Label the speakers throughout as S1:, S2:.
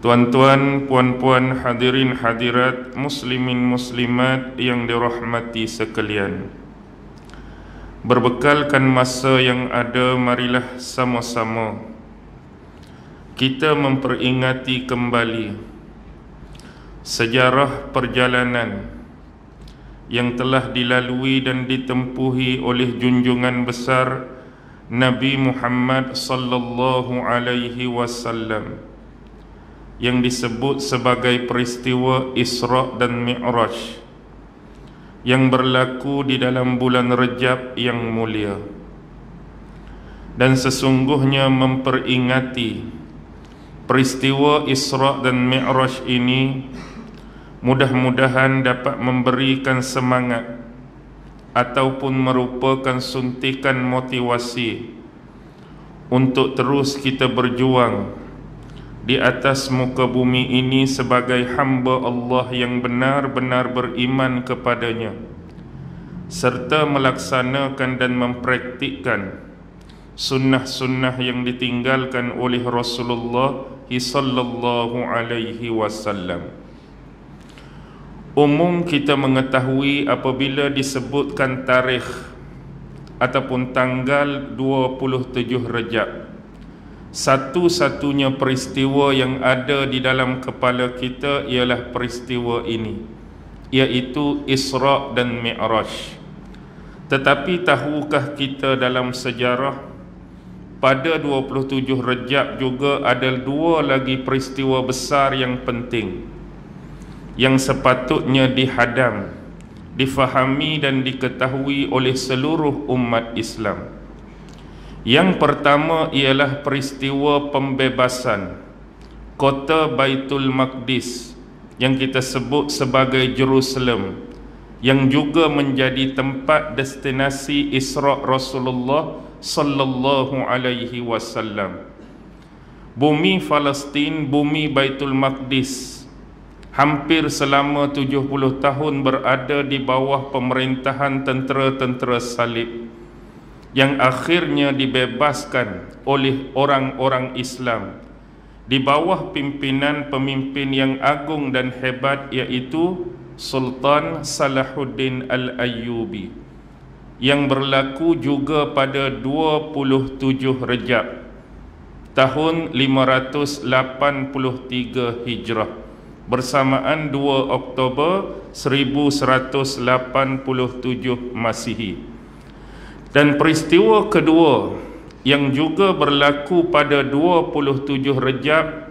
S1: Tuan-tuan, puan-puan, hadirin hadirat, muslimin muslimat yang dirahmati sekalian. Berbekalkan masa yang ada, marilah sama-sama kita memperingati kembali sejarah perjalanan yang telah dilalui dan ditempuhi oleh junjungan besar Nabi Muhammad sallallahu alaihi wasallam yang disebut sebagai peristiwa Isra dan Mi'raj yang berlaku di dalam bulan Rejab yang mulia. Dan sesungguhnya memperingati peristiwa Isra dan Mi'raj ini mudah-mudahan dapat memberikan semangat ataupun merupakan suntikan motivasi untuk terus kita berjuang di atas muka bumi ini sebagai hamba Allah yang benar-benar beriman kepadanya, serta melaksanakan dan mempraktikkan sunnah-sunnah yang ditinggalkan oleh Rasulullah sallallahu alaihi wasallam. Umum kita mengetahui apabila disebutkan tarikh ataupun tanggal 27 Rejab, satu-satunya peristiwa yang ada di dalam kepala kita ialah peristiwa ini, iaitu Isra dan Mi'raj. Tetapi tahukah kita dalam sejarah pada 27 Rejab juga ada dua lagi peristiwa besar yang penting yang sepatutnya dihadam, difahami dan diketahui oleh seluruh umat Islam. Yang pertama ialah peristiwa pembebasan kota Baitul Maqdis yang kita sebut sebagai Jerusalem, yang juga menjadi tempat destinasi Isra Rasulullah sallallahu alaihi wasallam. Bumi Palestin, bumi Baitul Maqdis hampir selama 70 tahun berada di bawah pemerintahan tentera-tentera salib yang akhirnya dibebaskan oleh orang-orang Islam di bawah pimpinan pemimpin yang agung dan hebat, iaitu Sultan Salahuddin Al-Ayyubi, yang berlaku juga pada 27 Rejab tahun 583 Hijrah bersamaan 2 Oktober 1187 Masihi. Dan peristiwa kedua yang juga berlaku pada 27 Rejab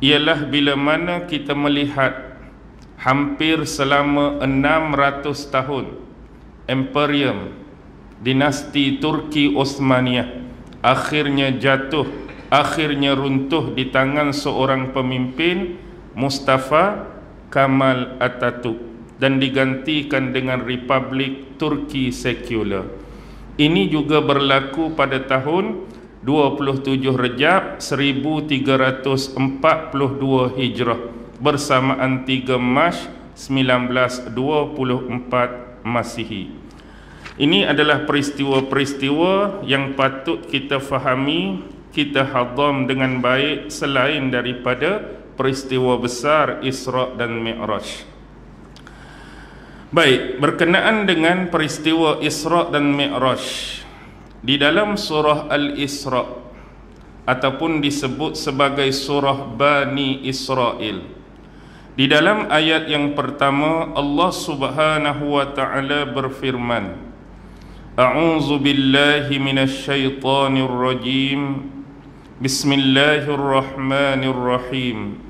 S1: ialah bila mana kita melihat hampir selama 600 tahun Imperium dinasti Turki Osmaniyah akhirnya jatuh, akhirnya runtuh di tangan seorang pemimpin, Mustafa Kemal Atatürk, dan digantikan dengan Republik Turki Sekular. Ini juga berlaku pada tahun 27 Rejab 1342 Hijrah bersamaan 3 Mac 1924 Masihi. Ini adalah peristiwa-peristiwa yang patut kita fahami, kita hadam dengan baik selain daripada peristiwa besar Isra dan Mi'raj. Baik, berkenaan dengan peristiwa Isra dan Mi'raj, di dalam surah Al-Isra ataupun disebut sebagai surah Bani Israel, di dalam ayat yang pertama Allah Subhanahu wa taala berfirman, A'udzu billahi minasyaitonir rajim. Bismillahirrahmanirrahim.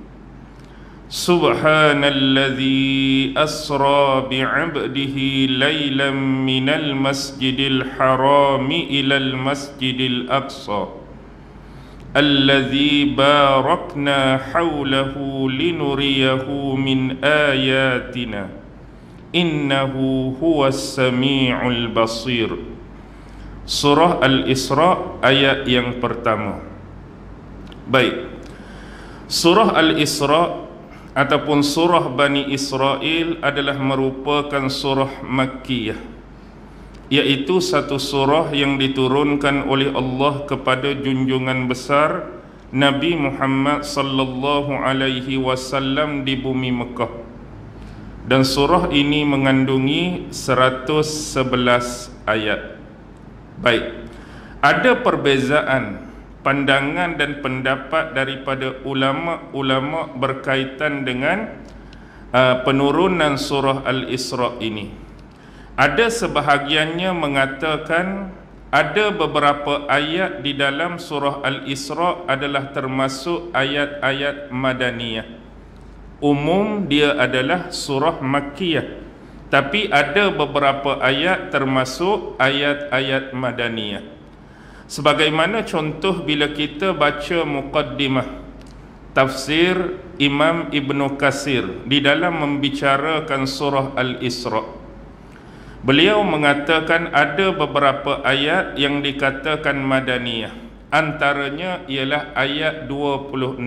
S1: Subhanalladzi asra bi'abdihi laylan minal masjidil harami ilal masjidil aqsa alladzi barakna hawlahu linuriyahu min ayatina innahu huwas sami'ul basir. Surah Al-Isra ayat yang pertama. Baik, surah Al-Isra ataupun surah Bani Israel adalah merupakan surah Makkiyah, iaitu satu surah yang diturunkan oleh Allah kepada junjungan besar Nabi Muhammad sallallahu alaihi wasallam di bumi Mekah. Dan surah ini mengandungi 111 ayat. Baik, ada perbezaan pandangan dan pendapat daripada ulama-ulama berkaitan dengan penurunan surah Al-Isra ini. Ada sebahagiannya mengatakan ada beberapa ayat di dalam surah Al-Isra adalah termasuk ayat-ayat Madaniyah. Umum dia adalah surah Makkiyah, tapi ada beberapa ayat termasuk ayat-ayat Madaniyah. Sebagaimana contoh bila kita baca muqaddimah tafsir Imam Ibnu Katsir di dalam membicarakan surah Al-Isra, beliau mengatakan ada beberapa ayat yang dikatakan Madaniyah. Antaranya ialah ayat 26,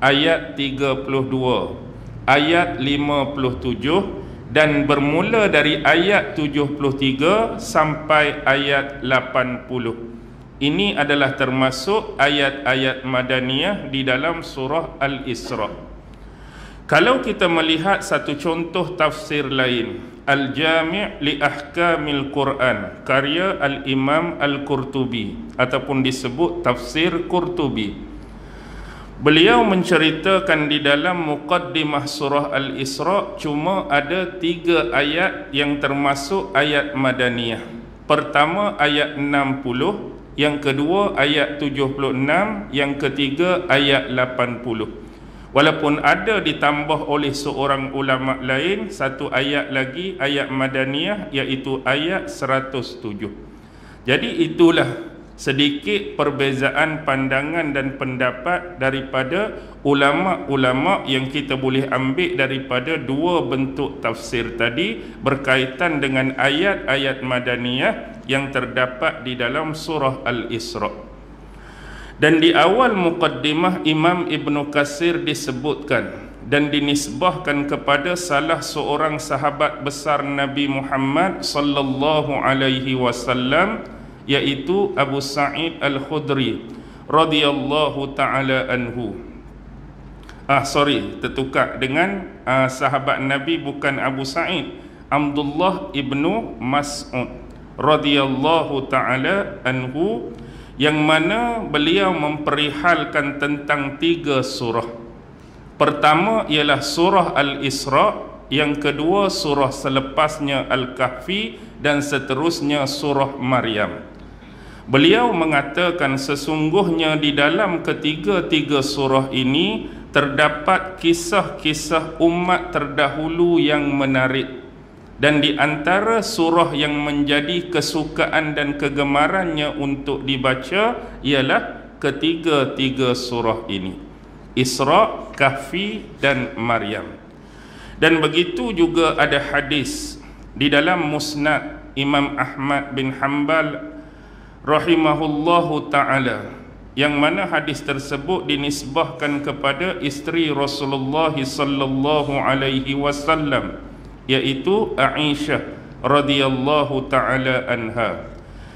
S1: ayat 32, ayat 57 dan bermula dari ayat 73 sampai ayat 80. Ini adalah termasuk ayat-ayat Madaniyah di dalam surah Al-Isra. Kalau kita melihat satu contoh tafsir lain, Al-Jami' li Ahkamil Quran, karya Al-Imam Al-Qurtubi ataupun disebut tafsir Qurtubi. Beliau menceritakan di dalam muqaddimah surah Al-Isra cuma ada 3 ayat yang termasuk ayat Madaniyah. Pertama ayat 60, yang kedua ayat 76, yang ketiga ayat 80. Walaupun ada ditambah oleh seorang ulama lain satu ayat lagi, ayat Madaniyah, iaitu ayat 107. Jadi itulah sedikit perbezaan pandangan dan pendapat daripada ulama-ulama yang kita boleh ambil daripada dua bentuk tafsir tadi berkaitan dengan ayat-ayat Madaniyah yang terdapat di dalam surah Al-Isra. Dan di awal muqaddimah Imam Ibnu Katsir disebutkan dan dinisbahkan kepada salah seorang sahabat besar Nabi Muhammad sallallahu alaihi wasallam, yaitu Abu Sa'id Al-Khudri radhiyallahu taala anhu. Tertukar dengan sahabat Nabi, bukan Abu Sa'id, Abdullah ibnu Mas'ud radhiyallahu taala anhu, yang mana beliau memperihalkan tentang 3 surah. Pertama ialah surah Al-Isra, yang kedua surah selepasnya Al-Kahfi, dan seterusnya surah Maryam. Beliau mengatakan sesungguhnya di dalam ketiga-tiga surah ini terdapat kisah-kisah umat terdahulu yang menarik. Dan di antara surah yang menjadi kesukaan dan kegemarannya untuk dibaca ialah ketiga-tiga surah ini, Isra, Kahfi dan Maryam. Dan begitu juga ada hadis di dalam Musnad Imam Ahmad bin Hanbal rahimahullahu ta'ala, yang mana hadis tersebut dinisbahkan kepada isteri Rasulullah sallallahu alaihi wasallam, yaitu Aisyah radhiyallahu taala anha,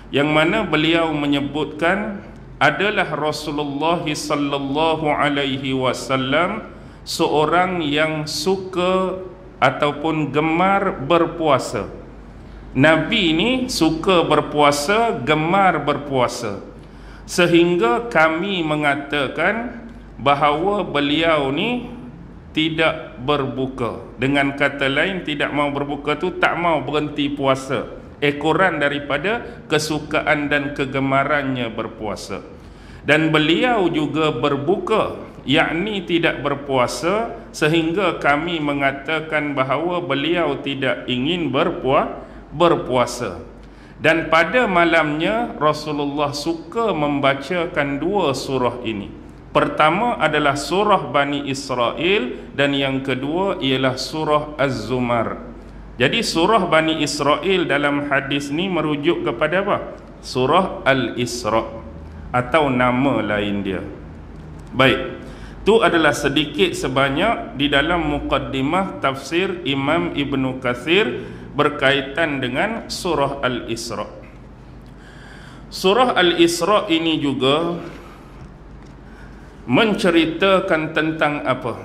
S1: yang mana beliau menyebutkan adalah Rasulullah sallallahu alaihi wasallam seorang yang suka ataupun gemar berpuasa. Nabi ini suka berpuasa, gemar berpuasa, sehingga kami mengatakan bahawa beliau ni tidak berbuka. Dengan kata lain, tidak mau berbuka tu tak mau berhenti puasa, ekoran daripada kesukaan dan kegemarannya berpuasa. Dan beliau juga berbuka, yakni tidak berpuasa, sehingga kami mengatakan bahawa beliau tidak ingin berpuasa. Dan pada malamnya Rasulullah suka membacakan 2 surah ini. Pertama adalah surah Bani Israel dan yang kedua ialah surah Az-Zumar. Jadi surah Bani Israel dalam hadis ni merujuk kepada apa? Surah Al-Isra atau nama lain dia. Baik, itu adalah sedikit sebanyak di dalam muqaddimah tafsir Imam Ibnu Katsir berkaitan dengan surah Al-Isra. Surah Al-Isra ini juga menceritakan tentang apa?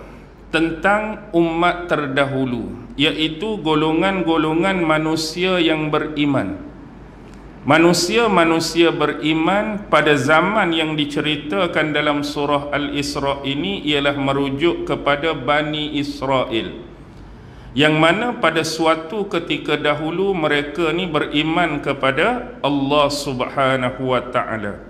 S1: Tentang umat terdahulu, iaitu golongan-golongan manusia yang beriman. Manusia-manusia beriman pada zaman yang diceritakan dalam surah Al-Isra ini ialah merujuk kepada Bani Israel, yang mana pada suatu ketika dahulu mereka ni beriman kepada Allah Subhanahu wa ta'ala.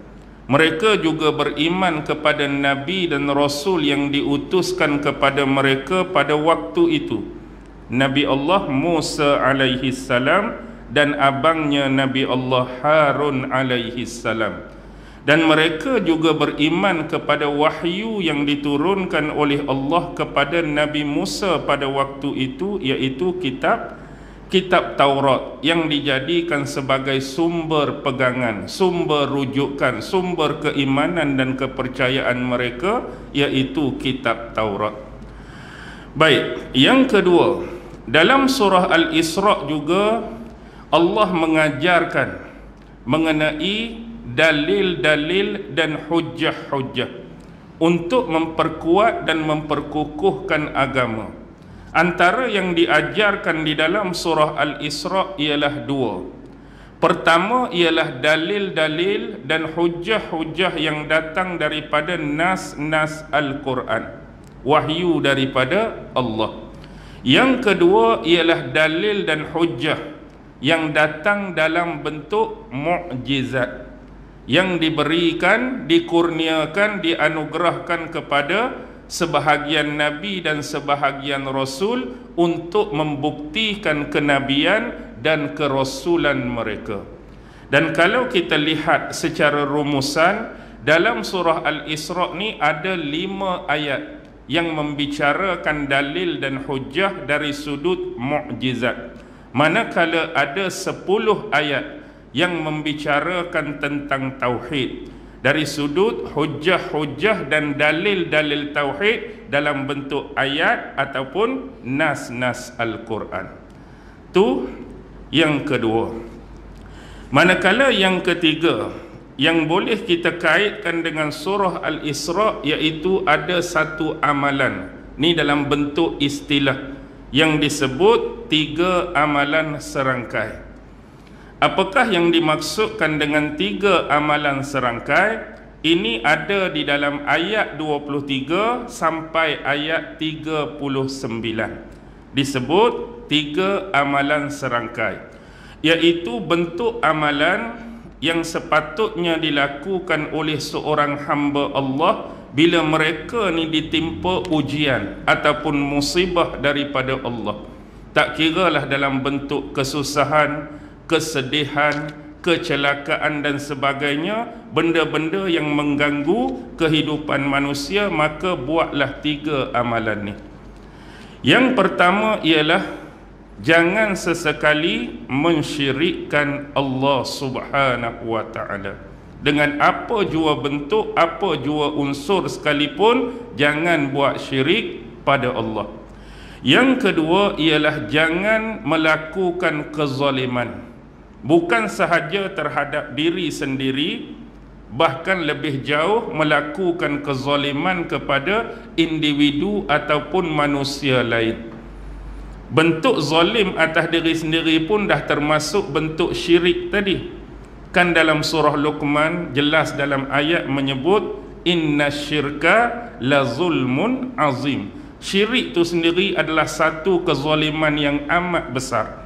S1: Mereka juga beriman kepada Nabi dan Rasul yang diutuskan kepada mereka pada waktu itu, Nabi Allah Musa alaihi salam dan abangnya Nabi Allah Harun alaihi salam. Dan mereka juga beriman kepada wahyu yang diturunkan oleh Allah kepada Nabi Musa pada waktu itu, iaitu kitab Taurat yang dijadikan sebagai sumber pegangan, sumber rujukan, sumber keimanan dan kepercayaan mereka, iaitu kitab Taurat. Baik, yang kedua, dalam surah Al-Isra juga Allah mengajarkan mengenai dalil-dalil dan hujjah-hujjah untuk memperkuat dan memperkukuhkan agama. Antara yang diajarkan di dalam surah Al-Isra ialah dua. Pertama ialah dalil-dalil dan hujjah-hujjah yang datang daripada nas-nas Al-Quran, wahyu daripada Allah. Yang kedua ialah dalil dan hujjah yang datang dalam bentuk mukjizat, yang diberikan, dikurniakan, dianugerahkan kepada sebahagian Nabi dan sebahagian Rasul untuk membuktikan kenabian dan kerasulan mereka. Dan kalau kita lihat secara rumusan, dalam surah Al-Isra ni ada 5 ayat yang membicarakan dalil dan hujjah dari sudut mukjizat, manakala ada 10 ayat yang membicarakan tentang tauhid dari sudut hujjah-hujjah dan dalil-dalil tauhid dalam bentuk ayat ataupun nas-nas Al-Quran. Tu yang kedua. Manakala yang ketiga yang boleh kita kaitkan dengan surah Al-Isra, iaitu ada satu amalan, ni dalam bentuk istilah yang disebut 3 amalan serangkai. Apakah yang dimaksudkan dengan 3 amalan serangkai? Ini ada di dalam ayat 23 sampai ayat 39. Disebut 3 amalan serangkai, iaitu bentuk amalan yang sepatutnya dilakukan oleh seorang hamba Allah bila mereka ni ditimpa ujian ataupun musibah daripada Allah. Tak kiralah dalam bentuk kesusahan, kesedihan, kecelakaan dan sebagainya, benda-benda yang mengganggu kehidupan manusia, maka buatlah 3 amalan ni. Yang pertama ialah jangan sesekali mensyirikkan Allah Subhanahu wa ta'ala. Dengan apa jua bentuk, apa jua unsur sekalipun, jangan buat syirik pada Allah. Yang kedua ialah jangan melakukan kezaliman, bukan sahaja terhadap diri sendiri, bahkan lebih jauh melakukan kezaliman kepada individu ataupun manusia lain. Bentuk zalim atas diri sendiri pun dah termasuk bentuk syirik tadi. Kan dalam surah Luqman jelas dalam ayat menyebut inna syirka la zulmun azim. Syirik itu sendiri adalah satu kezaliman yang amat besar.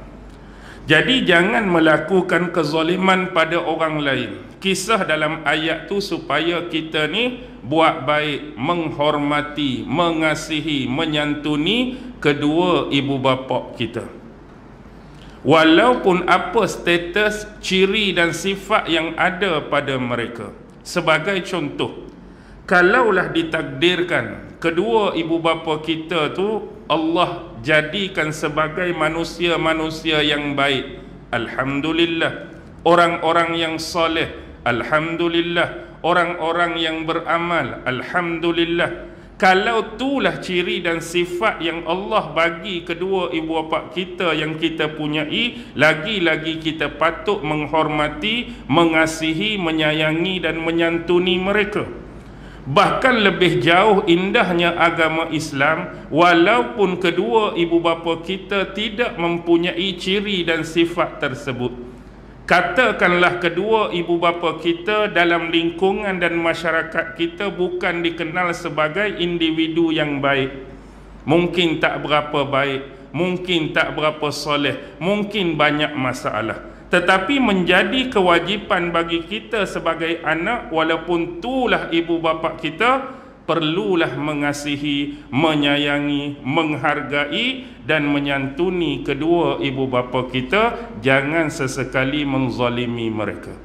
S1: Jadi jangan melakukan kezaliman pada orang lain. Kisah dalam ayat tu supaya kita ni buat baik, menghormati, mengasihi, menyantuni kedua ibu bapa kita, walaupun apa status, ciri dan sifat yang ada pada mereka. Sebagai contoh, kalaulah ditakdirkan kedua ibu bapa kita tu Allah jadikan sebagai manusia-manusia yang baik, alhamdulillah. Orang-orang yang soleh, alhamdulillah. Orang-orang yang beramal, alhamdulillah. Kalau itulah ciri dan sifat yang Allah bagi kedua ibu bapa kita yang kita punyai, lagi-lagi kita patut menghormati, mengasihi, menyayangi dan menyantuni mereka. Bahkan lebih jauh indahnya agama Islam, walaupun kedua ibu bapa kita tidak mempunyai ciri dan sifat tersebut. Katakanlah kedua ibu bapa kita dalam lingkungan dan masyarakat kita bukan dikenal sebagai individu yang baik. Mungkin tak berapa baik, mungkin tak berapa soleh, mungkin banyak masalah. Tetapi menjadi kewajipan bagi kita sebagai anak, walaupun itulah ibu bapa kita, perlulah mengasihi, menyayangi, menghargai dan menyantuni kedua ibu bapa kita. Jangan sesekali menzalimi mereka.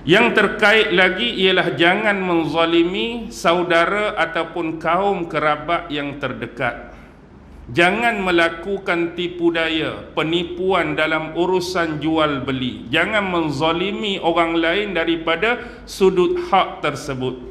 S1: Yang terkait lagi ialah jangan menzalimi saudara ataupun kaum kerabat yang terdekat. Jangan melakukan tipu daya, penipuan dalam urusan jual beli. Jangan menzalimi orang lain daripada sudut hak tersebut.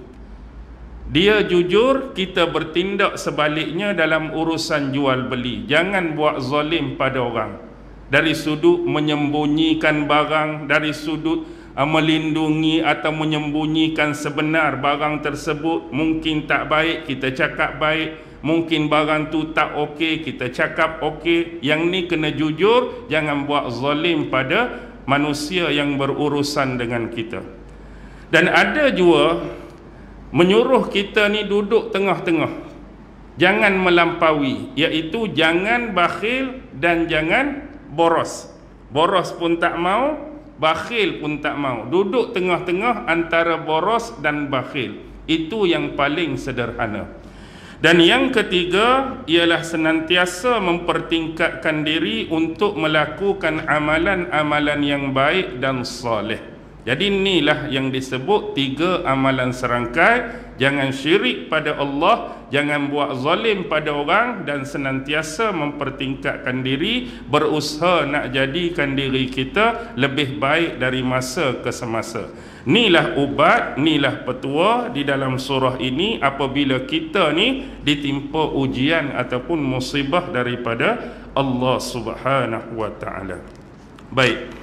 S1: Dia jujur, kita bertindak sebaliknya dalam urusan jual beli. Jangan buat zalim pada orang dari sudut menyembunyikan barang, dari sudut melindungi atau menyembunyikan sebenar barang tersebut. Mungkin tak baik, kita cakap baik. Mungkin barang tu tak okey, kita cakap okey. Yang ni kena jujur, jangan buat zalim pada manusia yang berurusan dengan kita. Dan ada juga menyuruh kita ni duduk tengah-tengah, jangan melampaui, iaitu jangan bakhil dan jangan boros. Boros pun tak mau, bakhil pun tak mau. Duduk tengah-tengah antara boros dan bakhil. Itu yang paling sederhana. Dan yang ketiga ialah senantiasa mempertingkatkan diri untuk melakukan amalan-amalan yang baik dan soleh. Jadi inilah yang disebut 3 amalan serangkai. Jangan syirik pada Allah, jangan buat zalim pada orang, dan senantiasa mempertingkatkan diri, berusaha nak jadikan diri kita lebih baik dari masa ke semasa. Inilah ubat, inilah petua di dalam surah ini apabila kita ni ditimpa ujian ataupun musibah daripada Allah Subhanahu wa taala. Baik.